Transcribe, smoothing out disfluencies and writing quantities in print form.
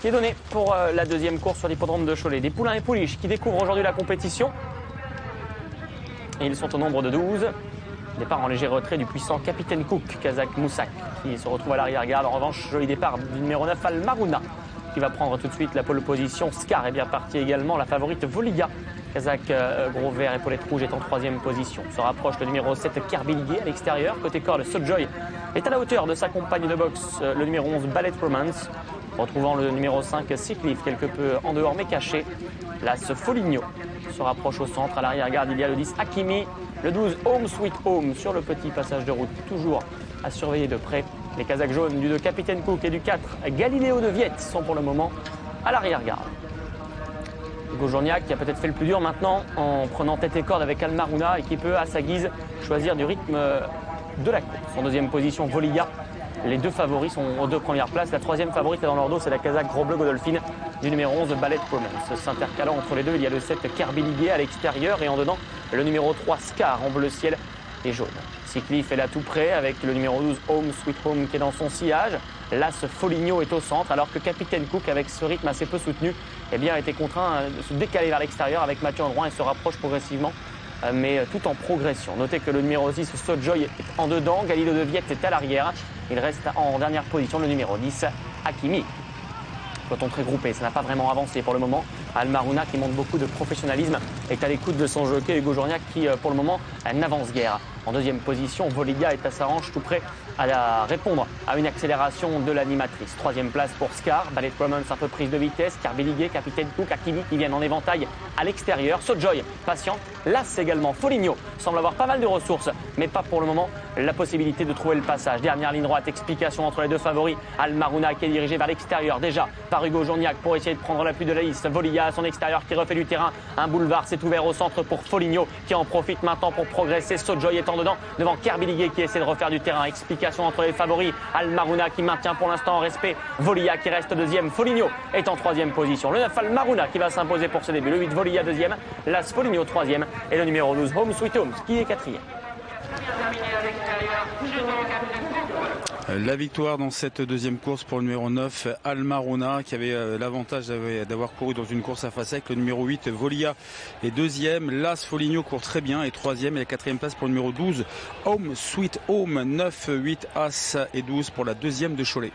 qui est donné pour la deuxième course sur l'hippodrome de Cholet. Des poulains et pouliches qui découvrent aujourd'hui la compétition. Et ils sont au nombre de 12. Départ en léger retrait du puissant Capitaine Cook, Kazakh Moussak, qui se retrouve à l'arrière-garde. En revanche, joli départ du numéro 9, Al Maruna, qui va prendre tout de suite la pole position. Scar est bien parti également. La favorite Voliga, Kazakh gros vert, épaulette rouge, est en troisième position. Se rapproche le numéro 7, Kerbiligué à l'extérieur. Côté corde, Sojoy est à la hauteur de sa compagne de boxe, le numéro 11, Ballet Romance. Retrouvant le numéro 5, Seacliff, quelque peu en dehors mais caché. L'As Foligno se rapproche au centre. À l'arrière-garde, il y a le 10, Hakimi. Le 12, Home Sweet Home, sur le petit passage de route, toujours à surveiller de près. Les Kazakhs jaunes du 2, Capitaine Cook, et du 4, Galileo de Viette, sont pour le moment à l'arrière-garde. Hugo Journiac qui a peut-être fait le plus dur maintenant en prenant tête et corde avec Al Maruna et qui peut à sa guise choisir du rythme de la course. En deuxième position, Voliga. Les deux favoris sont aux deux premières places. La troisième favorite est dans leur dos, c'est la Kazakh Gros Bleu Godolphin du numéro 11, Ballet Romance. S'intercalant entre les deux, il y a le 7, Kerbiligué à l'extérieur et en dedans, le numéro 3, Scar en bleu ciel et jaune. Seacliff est là tout près avec le numéro 12, Home Sweet Home, qui est dans son sillage. L'As Foligno est au centre alors que Capitaine Cook, avec ce rythme assez peu soutenu, eh bien, a été contraint de se décaler vers l'extérieur avec Mathieu Androuin et se rapproche progressivement, mais tout en progression. Notez que le numéro 6, Sojoy, est en dedans. Galileo de Viette est à l'arrière. Il reste en dernière position le numéro 10, Hakimi. Peloton très groupé, ça n'a pas vraiment avancé pour le moment. Al Maruna, qui montre beaucoup de professionnalisme, est à l'écoute de son jockey Hugo Journiac, qui pour le moment n'avance guère. En deuxième position, Voliga est à sa hanche tout près à répondre à une accélération de l'animatrice. Troisième place pour Scar, Ballet Romance un peu prise de vitesse, Kerbiligué, Capitaine Cook, Hakimi qui viennent en éventail à l'extérieur. Sojoy, patient. L'As également, Foligno, semble avoir pas mal de ressources, mais pas pour le moment la possibilité de trouver le passage. Dernière ligne droite, explication entre les deux favoris. Al Maruna qui est dirigé vers l'extérieur déjà par Hugo Journiac pour essayer de prendre l'appui de la liste. Voliga à son extérieur qui refait du terrain. Un boulevard s'est ouvert au centre pour Foligno qui en profite maintenant pour progresser. Sojoy étant dedans devant Kerbiligué qui essaie de refaire du terrain. Explication entre les favoris. Al Maruna qui maintient pour l'instant en respect. Voliga qui reste deuxième. Foligno est en troisième position. Le 9, Al Maruna qui va s'imposer pour ce début. Le 8, Voliga deuxième. L'As Foligno troisième. Et le numéro 12, Home Sweet Home, qui est quatrième. La victoire dans cette deuxième course pour le numéro 9, Al Maruna, qui avait l'avantage d'avoir couru dans une course à face sec. Le numéro 8, Volia, est deuxième. L'As Foligno court très bien et troisième. Et la quatrième place pour le numéro 12, Home Sweet Home. 9, 8, As et 12 pour la deuxième de Cholet.